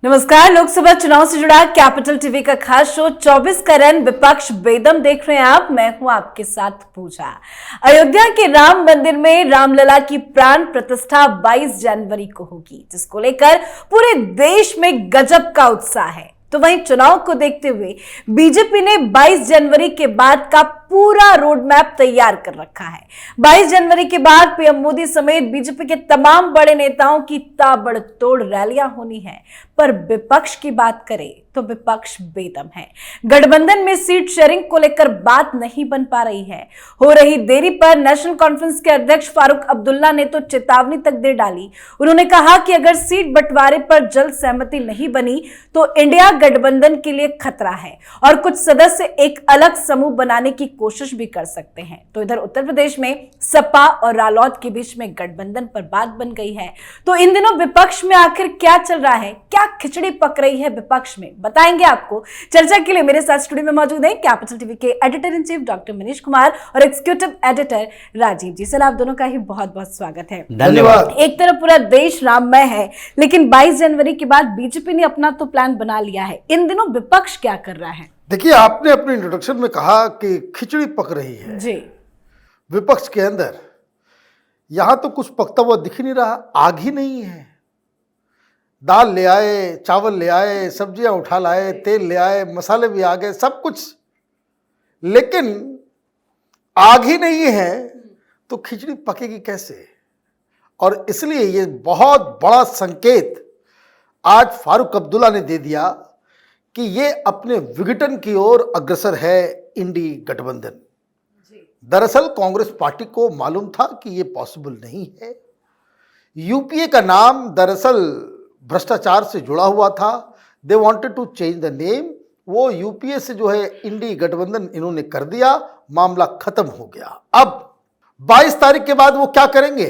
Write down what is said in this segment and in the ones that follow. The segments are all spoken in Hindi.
नमस्कार। लोकसभा चुनाव से जुड़ा कैपिटल टीवी का खास शो 24 का रन विपक्ष बेदम देख रहे हैं आप। मैं हूं आपके साथ पूजा। अयोध्या के राम मंदिर में रामलला की प्राण प्रतिष्ठा 22 जनवरी को होगी, जिसको लेकर पूरे देश में गजब का उत्साह है। तो वहीं चुनाव को देखते हुए बीजेपी ने 22 जनवरी के बाद का पूरा रोड मैप तैयार कर रखा है। 22 जनवरी के बाद पीएम मोदी समेत बीजेपी के तमाम बड़े नेताओं की ताबड़तोड़ रैलियां होनी है। पर विपक्ष की बात करें तो विपक्ष बेदम है। गठबंधन में सीट शेयरिंग को लेकर बात नहीं बन पा रही है। हो रही देरी पर नेशनल कॉन्फ्रेंस के अध्यक्ष फारूक अब्दुल्ला ने तो चेतावनी तक दे डाली। उन्होंने कहा कि अगर सीट बंटवारे पर जल्द सहमति नहीं बनी तो इंडिया गठबंधन के लिए खतरा है और कुछ सदस्य एक अलग समूह बनाने की कोशिश भी कर सकते हैं। तो इधर उत्तर प्रदेश में सपा और रालोद के बीच में गठबंधन पर बात बन गई है। तो इन दिनों विपक्ष में आखिर क्या चल रहा है, क्या खिचड़ी पक रही है विपक्ष में, बताएंगे आपको। चर्चा के लिए मेरे साथ स्टूडियो में मौजूद हैं कैपिटल टीवी के editor in chief doctor Manish Kumar और एग्जीक्यूटिव एडिटर राजीव जी। सर, आप दोनों का ही बहुत बहुत स्वागत है। धन्यवाद। एक तरफ पूरा देश राममय है, लेकिन 22 जनवरी के बाद बीजेपी ने अपना तो प्लान बना लिया है। इन दिनों विपक्ष क्या कर रहा है? देखिए, आपने अपने इंट्रोडक्शन में कहा कि खिचड़ी पक रही है जी विपक्ष के अंदर। यहां तो कुछ पकता हुआ दिख ही नहीं रहा, आग ही नहीं है। दाल ले आए, चावल ले आए, सब्जियां उठा लाए, तेल ले आए, मसाले भी आ गए, सब कुछ, लेकिन आग ही नहीं है तो खिचड़ी पकेगी कैसे? और इसलिए ये बहुत बड़ा संकेत आज फारूक अब्दुल्ला ने दे दिया कि ये अपने विघटन की ओर अग्रसर है इंडी गठबंधन। दरअसल कांग्रेस पार्टी को मालूम था कि ये पॉसिबल नहीं है। यूपीए का नाम दरअसल भ्रष्टाचार से जुड़ा हुआ था। They wanted to change the name. वो यूपीए से जो है इंडी गठबंधन इन्होंने कर दिया, मामला खत्म हो गया। अब 22 तारीख के बाद वो क्या करेंगे?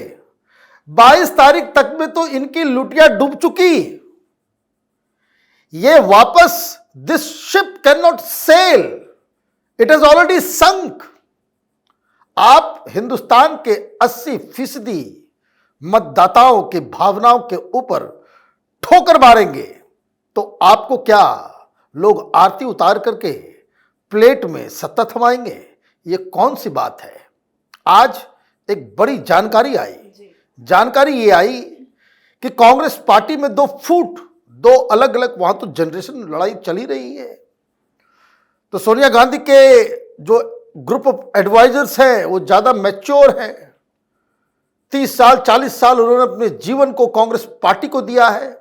22 तारीख तक में तो इनकी लुटिया डूब चुकी। ये वापस, this ship can not sail, it is already sunk. आप हिंदुस्तान के 80% मतदाताओं की भावनाओं के ऊपर ठोकर मारेंगे तो आपको क्या लोग आरती उतार करके प्लेट में सत्ता थमाएंगे? ये कौन सी बात है? आज एक बड़ी जानकारी आई। जानकारी ये आई कि कांग्रेस पार्टी में दो अलग अलग, वहां तो जनरेशन लड़ाई चली रही है। तो सोनिया गांधी के जो ग्रुप ऑफ एडवाइजर्स हैं वो ज्यादा मैच्योर हैं। 30 साल 40 साल उन्होंने अपने जीवन को कांग्रेस पार्टी को दिया है।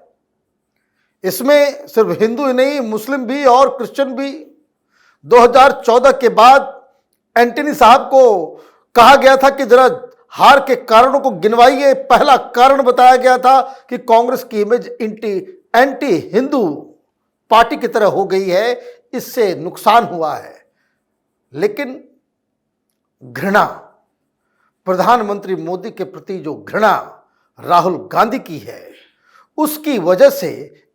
इसमें सिर्फ हिंदू ही नहीं, मुस्लिम भी और क्रिश्चियन भी। 2014 के बाद एंटनी साहब को कहा गया था कि जरा हार के कारणों को गिनवाइए। पहला कारण बताया गया था कि कांग्रेस की इमेज एंटी हिंदू पार्टी की तरह हो गई है, इससे नुकसान हुआ है। लेकिन घृणा, प्रधानमंत्री मोदी के प्रति जो घृणा राहुल गांधी की है, उसकी वजह से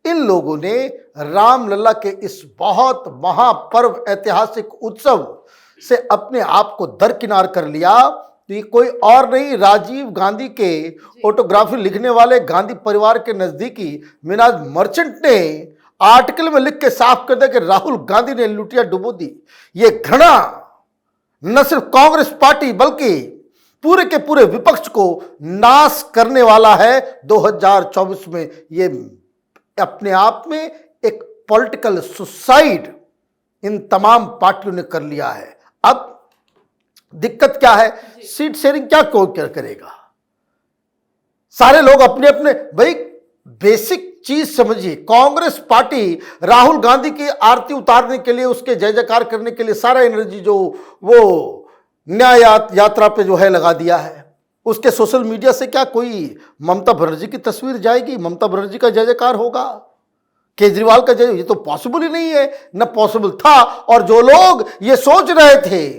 इन लोगों ने रामलला के इस बहुत महापर्व ऐतिहासिक उत्सव से अपने आप को दरकिनार कर लिया। तो ये कोई और नहीं, राजीव गांधी के ऑटोग्राफी लिखने वाले गांधी परिवार के नजदीकी मिनाज मर्चेंट ने आर्टिकल में लिख के साफ कर दिया कि राहुल गांधी ने लुटिया डुबो दी। ये घृणा न सिर्फ कांग्रेस पार्टी बल्कि पूरे के पूरे विपक्ष को नाश करने वाला है। 2024 में ये अपने आप में एक पॉलिटिकल सुसाइड इन तमाम पार्टियों ने कर लिया है। अब दिक्कत क्या है? सीट शेयरिंग क्या करेगा? सारे लोग अपने अपने, भाई बेसिक चीज समझिए। कांग्रेस पार्टी राहुल गांधी की आरती उतारने के लिए, उसके जय जयकार करने के लिए सारा एनर्जी जो वो न्याय यात्रा पे जो है लगा दिया है। उसके सोशल मीडिया से क्या कोई ममता बनर्जी की तस्वीर जाएगी, ममता बनर्जी का जय जयकार होगा, केजरीवाल का जय? ये तो पॉसिबल ही नहीं है, न पॉसिबल था। और जो लोग ये सोच रहे थे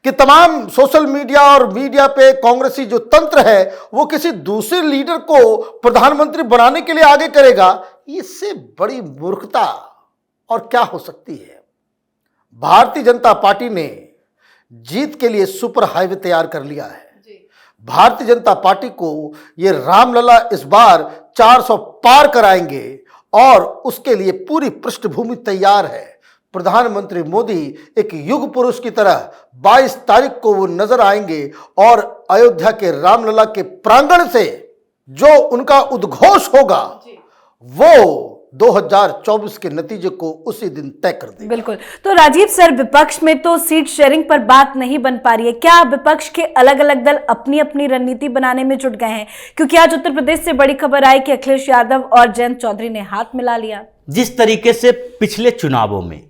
कि तमाम सोशल मीडिया और मीडिया पे कांग्रेसी जो तंत्र है वो किसी दूसरे लीडर को प्रधानमंत्री बनाने के लिए आगे करेगा, इससे बड़ी मूर्खता और क्या हो सकती है? भारतीय जनता पार्टी ने जीत के लिए सुपर हाईवे तैयार कर लिया है। भारतीय जनता पार्टी को ये रामलला इस बार 400 पार कराएंगे और उसके लिए पूरी पृष्ठभूमि तैयार है। प्रधानमंत्री मोदी एक युग पुरुष की तरह 22 तारीख को वो नजर आएंगे और अयोध्या के रामलला के प्रांगण से जो उनका उद्घोष होगा वो 2024 के नतीजे को उसी दिन तय कर देगा। बिल्कुल। तो राजीव सर, विपक्ष में तो सीट शेयरिंग पर बात नहीं बन पा रही है, क्या विपक्ष के अलग अलग दल अपनी अपनी रणनीति बनाने में जुट गए हैं? क्योंकि आज उत्तर प्रदेश से बड़ी खबर आई कि अखिलेश यादव और जयंत चौधरी ने हाथ मिला लिया। जिस तरीके से पिछले चुनावों में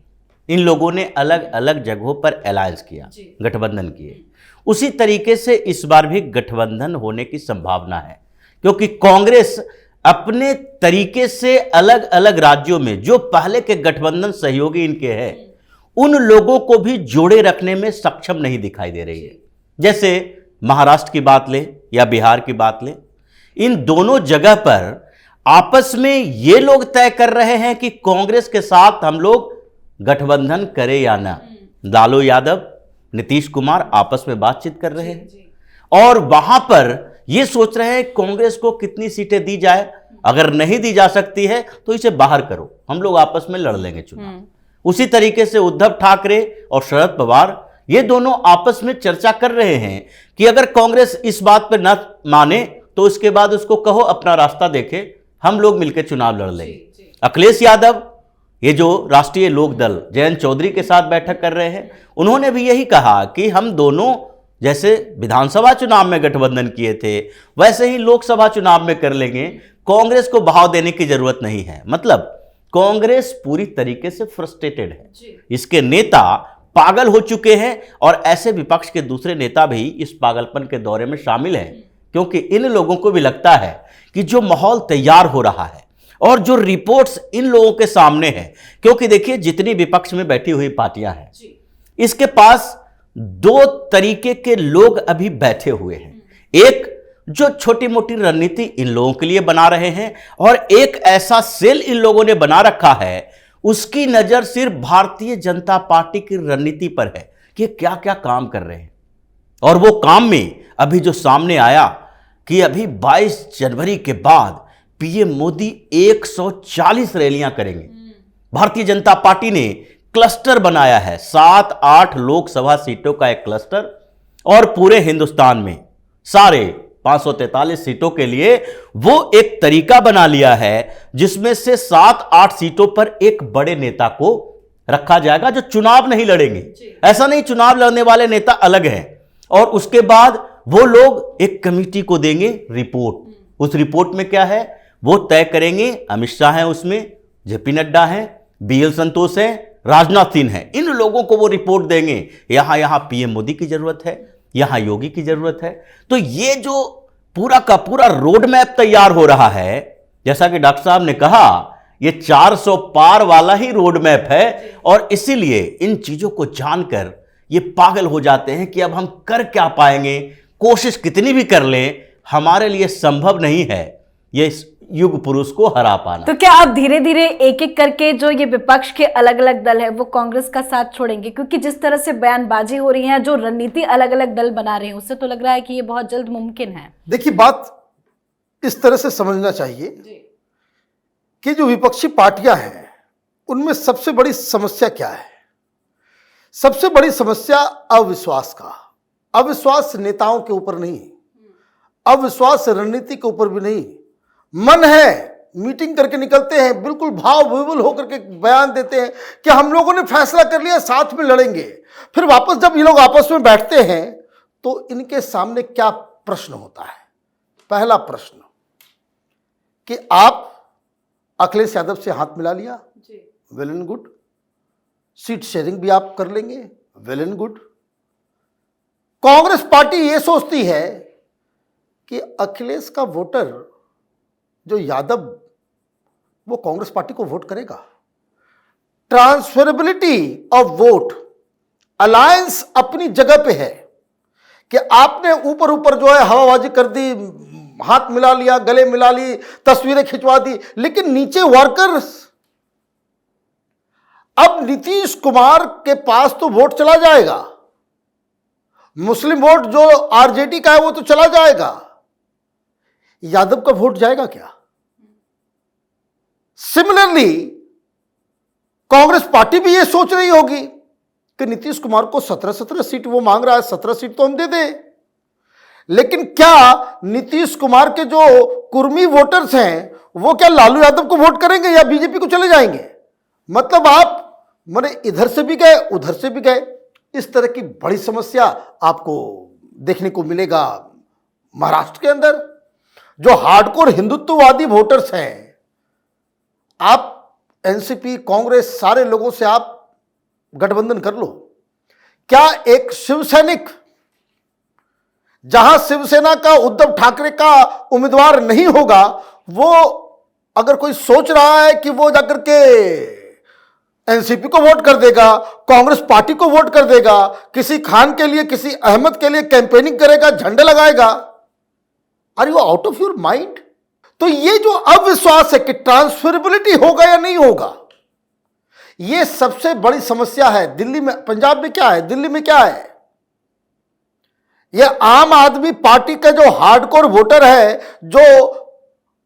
इन लोगों ने अलग अलग जगहों पर अलायंस किया, गठबंधन किए, उसी तरीके से इस बार भी गठबंधन होने की संभावना है। क्योंकि कांग्रेस अपने तरीके से अलग अलग राज्यों में जो पहले के गठबंधन सहयोगी इनके हैं, उन लोगों को भी जोड़े रखने में सक्षम नहीं दिखाई दे रही है। जैसे महाराष्ट्र की बात लें या बिहार की बात लें, इन दोनों जगह पर आपस में ये लोग तय कर रहे हैं कि कांग्रेस के साथ हम लोग गठबंधन करें या ना। लालू यादव, नीतीश कुमार आपस में बातचीत कर रहे हैं और वहां पर ये सोच रहे हैं कांग्रेस को कितनी सीटें दी जाए, अगर नहीं दी जा सकती है तो इसे बाहर करो, हम लोग आपस में लड़ लेंगे चुनाव। उसी तरीके से उद्धव ठाकरे और शरद पवार ये दोनों आपस में चर्चा कर रहे हैं कि अगर कांग्रेस इस बात पर न माने तो उसके बाद उसको कहो अपना रास्ता देखे, हम लोग मिलकर चुनाव लड़ लेंगे। अखिलेश यादव, ये जो राष्ट्रीय लोक दल जयंत चौधरी के साथ बैठक कर रहे हैं, उन्होंने भी यही कहा कि हम दोनों जैसे विधानसभा चुनाव में गठबंधन किए थे वैसे ही लोकसभा चुनाव में कर लेंगे, कांग्रेस को बहाव देने की जरूरत नहीं है। मतलब कांग्रेस पूरी तरीके से फ्रस्ट्रेटेड है, इसके नेता पागल हो चुके हैं और ऐसे विपक्ष के दूसरे नेता भी इस पागलपन के दौरे में शामिल हैं। क्योंकि इन लोगों को भी लगता है कि जो माहौल तैयार हो रहा है और जो रिपोर्ट्स इन लोगों के सामने है, क्योंकि देखिए जितनी विपक्ष में बैठी हुई पार्टियां हैं, इसके पास दो तरीके के लोग अभी बैठे हुए हैं। एक जो छोटी मोटी रणनीति इन लोगों के लिए बना रहे हैं और एक ऐसा सेल इन लोगों ने बना रखा है, उसकी नजर सिर्फ भारतीय जनता पार्टी की रणनीति पर है कि क्या क्या काम कर रहे हैं। और वो काम में अभी जो सामने आया कि अभी 22 जनवरी के बाद पीएम मोदी 140 रैलियां करेंगे। भारतीय जनता पार्टी ने क्लस्टर बनाया है, 7-8 लोकसभा सीटों का एक क्लस्टर और पूरे हिंदुस्तान में सारे 543 सीटों के लिए वो एक तरीका बना लिया है जिसमें से 7-8 सीटों पर एक बड़े नेता को रखा जाएगा जो चुनाव नहीं लड़ेंगे। ऐसा नहीं चुनाव लड़ने वाले नेता अलग हैं और उसके बाद वो लोग एक कमेटी को देंगे रिपोर्ट। उस रिपोर्ट में क्या है वो तय करेंगे। अमित शाह हैं उसमें, जेपी नड्डा हैं, बीएल संतोष हैं, राजनाथ सिंह हैं। इन लोगों को वो रिपोर्ट देंगे, यहां यहां पीएम मोदी की जरूरत है, यहां योगी की जरूरत है। तो ये जो पूरा का पूरा रोड मैप तैयार हो रहा है, जैसा कि डॉक्टर साहब ने कहा, ये 400 पार वाला ही रोड मैप है और इसीलिए इन चीजों को जानकर ये पागल हो जाते हैं कि अब हम कर क्या पाएंगे, कोशिश कितनी भी कर लें हमारे लिए संभव नहीं है ये युग पुरुष को हरा पाना। तो क्या अब धीरे धीरे एक एक करके जो ये विपक्ष के अलग अलग दल है वो कांग्रेस का साथ छोड़ेंगे? क्योंकि जिस तरह से बयानबाजी हो रही है, जो रणनीति अलग अलग दल बना रहे हैं, उससे तो लग रहा है कि ये बहुत जल्द मुमकिन है। देखिए, बात इस तरह से समझना चाहिए कि जो विपक्षी पार्टियां हैं उनमें सबसे बड़ी समस्या क्या है? सबसे बड़ी समस्या अविश्वास का। अविश्वास नेताओं के ऊपर नहीं, अविश्वास रणनीति के ऊपर भी नहीं। मन है, मीटिंग करके निकलते हैं, बिल्कुल भाव विवल होकर के बयान देते हैं कि हम लोगों ने फैसला कर लिया, साथ में लड़ेंगे। फिर वापस जब ये लोग आपस में बैठते हैं तो इनके सामने क्या प्रश्न होता है? पहला प्रश्न कि आप अखिलेश यादव से हाथ मिला लिया, well and good. Seat sharing भी आप कर लेंगे, well and good. Congress party ये सोचती है कि अखिलेश का वोटर जो यादव, वो कांग्रेस पार्टी को वोट करेगा। ट्रांसफरेबिलिटी ऑफ वोट, अलायंस अपनी जगह पे है कि आपने ऊपर ऊपर जो है हवाबाजी कर दी, हाथ मिला लिया, गले मिला ली, तस्वीरें खिंचवा दी, लेकिन नीचे वर्कर्स। अब नीतीश कुमार के पास तो वोट चला जाएगा, मुस्लिम वोट जो आरजेडी का है वो तो चला जाएगा, यादव का वोट जाएगा क्या? सिमिलरली कांग्रेस पार्टी भी ये सोच रही होगी कि नीतीश कुमार को 17 सीट वो मांग रहा है, 17 सीट तो हम दे दें। लेकिन क्या नीतीश कुमार के जो कुर्मी वोटर्स हैं वो क्या लालू यादव को वोट करेंगे या बीजेपी को चले जाएंगे? मतलब आप माने इधर से भी गए उधर से भी गए। इस तरह की बड़ी समस्या आपको देखने को मिलेगा महाराष्ट्र के अंदर। जो हार्डकोर हिंदुत्ववादी वोटर्स हैं, आप एनसीपी कांग्रेस सारे लोगों से आप गठबंधन कर लो। क्या एक शिवसैनिक, जहां शिवसेना का उद्धव ठाकरे का उम्मीदवार नहीं होगा, वो अगर कोई सोच रहा है कि वो जाकर के एनसीपी को वोट कर देगा, कांग्रेस पार्टी को वोट कर देगा, किसी खान के लिए किसी अहमद के लिए कैंपेनिंग करेगा, झंडे लगाएगा, are you out of your mind? तो ये जो अविश्वास है कि ट्रांसफरेबिलिटी होगा या नहीं होगा, ये सबसे बड़ी समस्या है। दिल्ली में, पंजाब में क्या है, दिल्ली में क्या है? ये आम आदमी पार्टी का जो हार्डकोर वोटर है, जो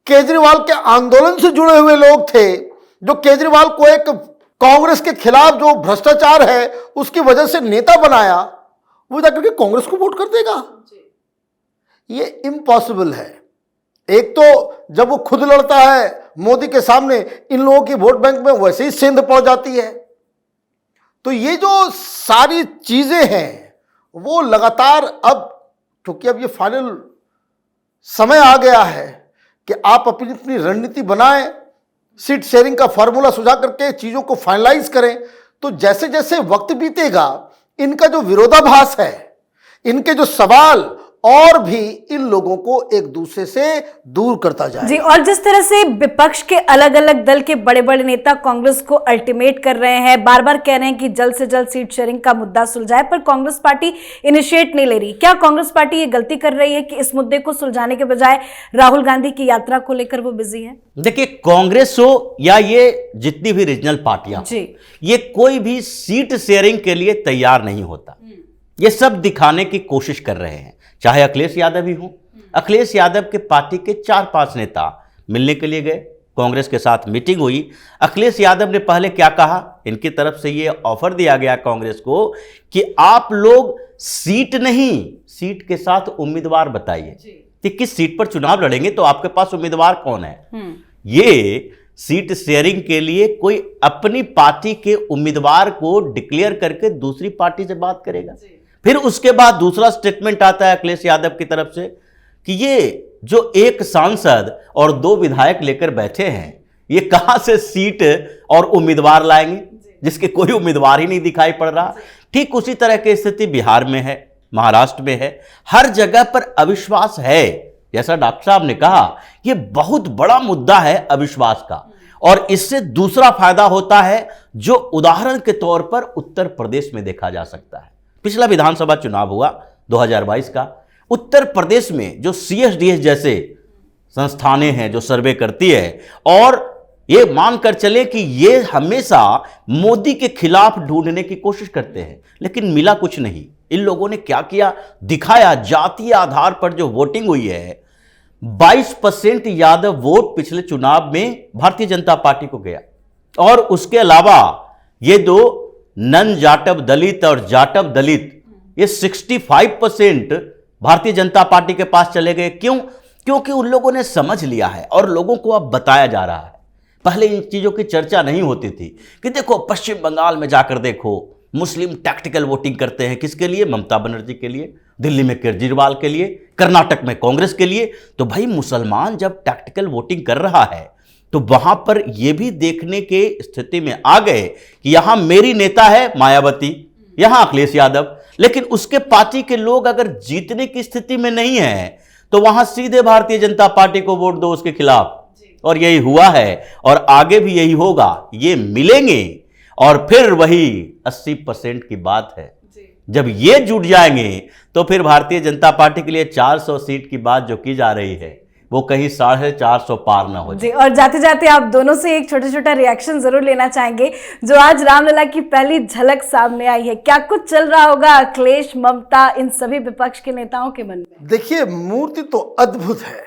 केजरीवाल के आंदोलन से जुड़े हुए लोग थे, जो केजरीवाल को एक कांग्रेस के खिलाफ जो भ्रष्टाचार है उसकी वजह से नेता बनाया, वो जाकर के कांग्रेस को वोट कर देगा? ये इम्पॉसिबल है। एक तो जब वो खुद लड़ता है मोदी के सामने, इन लोगों की वोट बैंक में वैसे ही सेंध पड़ जाती है। तो ये जो सारी चीजें हैं वो लगातार, अब क्योंकि अब ये फाइनल समय आ गया है कि आप अपनी अपनी रणनीति बनाएं, सीट शेयरिंग का फॉर्मूला सुझा करके चीजों को फाइनलाइज करें। तो जैसे जैसे वक्त बीतेगा, इनका जो विरोधाभास है, इनके जो सवाल और भी इन लोगों को एक दूसरे से दूर करता जाए। जी, और जिस तरह से विपक्ष के अलग अलग दल के बड़े बड़े नेता कांग्रेस को अल्टीमेट कर रहे हैं, बार बार कह रहे हैं कि जल्द से जल्द सीट शेयरिंग का मुद्दा सुलझाए, पर कांग्रेस पार्टी इनिशिएट नहीं ले रही। क्या कांग्रेस पार्टी ये गलती कर रही है कि इस मुद्दे को सुलझाने के बजाय राहुल गांधी की यात्रा को लेकर वो बिजी है? देखिए, कांग्रेस हो या ये जितनी भी रीजनल पार्टियां, ये कोई भी सीट शेयरिंग के लिए तैयार नहीं होता। ये सब दिखाने की कोशिश कर रहे हैं। चाहे अखिलेश यादव ही हो, अखिलेश यादव के पार्टी के 4-5 नेता मिलने के लिए गए, कांग्रेस के साथ मीटिंग हुई। अखिलेश यादव ने पहले क्या कहा, इनकी तरफ से ये ऑफर दिया गया कांग्रेस को कि आप लोग सीट नहीं, सीट के साथ उम्मीदवार बताइए कि किस सीट पर चुनाव लड़ेंगे, तो आपके पास उम्मीदवार कौन है। ये सीट शेयरिंग के लिए कोई अपनी पार्टी के उम्मीदवार को डिक्लेयर करके दूसरी पार्टी से बात करेगा। फिर उसके बाद दूसरा स्टेटमेंट आता है अखिलेश यादव की तरफ से कि ये जो एक सांसद और 2 विधायक लेकर बैठे हैं, ये कहां से सीट और उम्मीदवार लाएंगे, जिसके कोई उम्मीदवार ही नहीं दिखाई पड़ रहा। ठीक उसी तरह की स्थिति बिहार में है, महाराष्ट्र में है, हर जगह पर अविश्वास है। जैसा डॉक्टर साहब ने कहा, यह बहुत बड़ा मुद्दा है अविश्वास का, और इससे दूसरा फायदा होता है जो उदाहरण के तौर पर उत्तर प्रदेश में देखा जा सकता है। पिछला विधानसभा चुनाव हुआ 2022 का, उत्तर प्रदेश में जो CSDS जैसे संस्थानें हैं जो सर्वे करती है, और ये मानकर चले कि ये हमेशा मोदी के खिलाफ ढूंढने की कोशिश करते हैं, लेकिन मिला कुछ नहीं। इन लोगों ने क्या किया, दिखाया। जातीय आधार पर जो वोटिंग हुई है, 22% यादव वोट पिछले चुनाव में भारतीय जनता पार्टी को गया, और उसके अलावा ये 2 नन जाटव दलित और जाटव दलित, ये 65% भारतीय जनता पार्टी के पास चले गए। क्यों? क्योंकि उन लोगों ने समझ लिया है और लोगों को अब बताया जा रहा है। पहले इन चीजों की चर्चा नहीं होती थी कि देखो पश्चिम बंगाल में जाकर देखो, मुस्लिम टैक्टिकल वोटिंग करते हैं। किसके लिए? ममता बनर्जी के लिए। दिल्ली में केजरीवाल के लिए, कर्नाटक में कांग्रेस के लिए। तो भाई मुसलमान जब टैक्टिकल वोटिंग कर रहा है तो वहां पर यह भी देखने के स्थिति में आ गए कि यहां मेरी नेता है मायावती, यहां अखिलेश यादव, लेकिन उसके पार्टी के लोग अगर जीतने की स्थिति में नहीं है तो वहां सीधे भारतीय जनता पार्टी को वोट दो उसके खिलाफ। और यही हुआ है और आगे भी यही होगा। ये मिलेंगे और फिर वही 80% की बात है। जब ये जुट जाएंगे तो फिर भारतीय जनता पार्टी के लिए 400 सीट की बात जो की जा रही है वो कहीं 450 पार ना हो जाए। और जाते जाते आप दोनों से एक छोटा छोटा रिएक्शन जरूर लेना चाहेंगे। जो आज रामलला की पहली झलक सामने आई है, क्या कुछ चल रहा होगा अखिलेश, ममता, इन सभी विपक्ष के नेताओं के मन में? देखिए, मूर्ति तो अद्भुत है,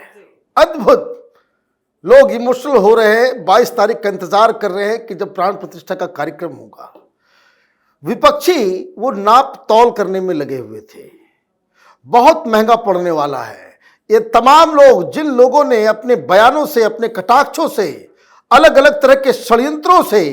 अद्भुत। लोग इमोशनल हो रहे हैं, 22 तारीख का इंतजार कर रहे हैं कि जब प्राण प्रतिष्ठा का कार्यक्रम होगा। विपक्षी वो नाप तौल करने में लगे हुए थे, बहुत महंगा पड़ने वाला है। ये तमाम लोग, जिन लोगों ने अपने बयानों से, अपने कटाक्षों से, अलग अलग तरह के षड्यंत्रों से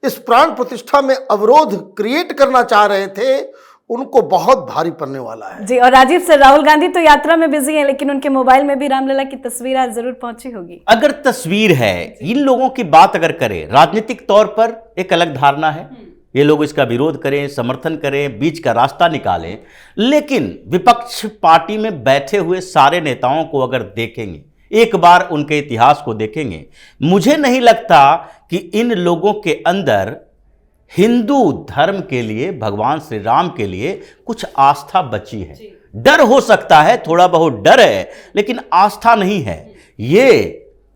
इस प्राण प्रतिष्ठा में अवरोध क्रिएट करना चाह रहे थे, उनको बहुत भारी पड़ने वाला है। जी, और राजीव सर, राहुल गांधी तो यात्रा में बिजी हैं, लेकिन उनके मोबाइल में भी रामलला की तस्वीर आज जरूर पहुंची होगी। अगर तस्वीर है, इन लोगों की बात अगर करें, राजनीतिक तौर पर एक अलग धारणा है, ये लोग इसका विरोध करें, समर्थन करें, बीच का रास्ता निकालें, लेकिन विपक्ष पार्टी में बैठे हुए सारे नेताओं को अगर देखेंगे, एक बार उनके इतिहास को देखेंगे, मुझे नहीं लगता कि इन लोगों के अंदर हिंदू धर्म के लिए, भगवान श्री राम के लिए कुछ आस्था बची है। डर हो सकता है, थोड़ा बहुत डर है, लेकिन आस्था नहीं है। ये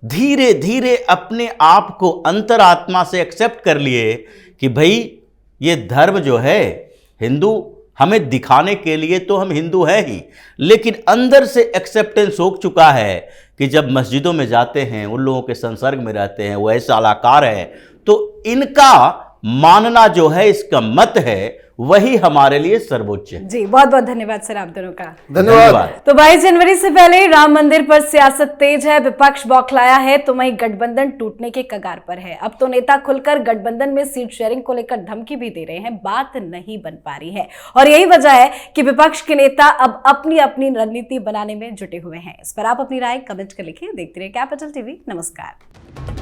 धीरे धीरे अपने आप को अंतरात्मा से एक्सेप्ट कर लिए कि भाई ये धर्म जो है, हिंदू हमें दिखाने के लिए तो हम हिंदू हैं ही, लेकिन अंदर से एक्सेप्टेंस हो चुका है कि जब मस्जिदों में जाते हैं, उन लोगों के संसर्ग में रहते हैं, वो ऐसे कलाकार है, तो इनका मानना जो है, इसका मत है, वही हमारे लिए सर्वोच्च है। जी, बहुत बहुत धन्यवाद सर आप दोनों का। धन्यवाद। तो 22 जनवरी से पहले राम मंदिर पर सियासत तेज है, विपक्ष बौखलाया है, तो वहीं गठबंधन टूटने के कगार पर है। अब तो नेता खुलकर गठबंधन में सीट शेयरिंग को लेकर धमकी भी दे रहे हैं, बात नहीं बन पा रही है, और यही वजह है कि विपक्ष के नेता अब अपनी अपनी रणनीति बनाने में जुटे हुए हैं। इस पर आप अपनी राय कमेंट कर लिखिए। देखते रहिए कैपिटल टीवी। नमस्कार।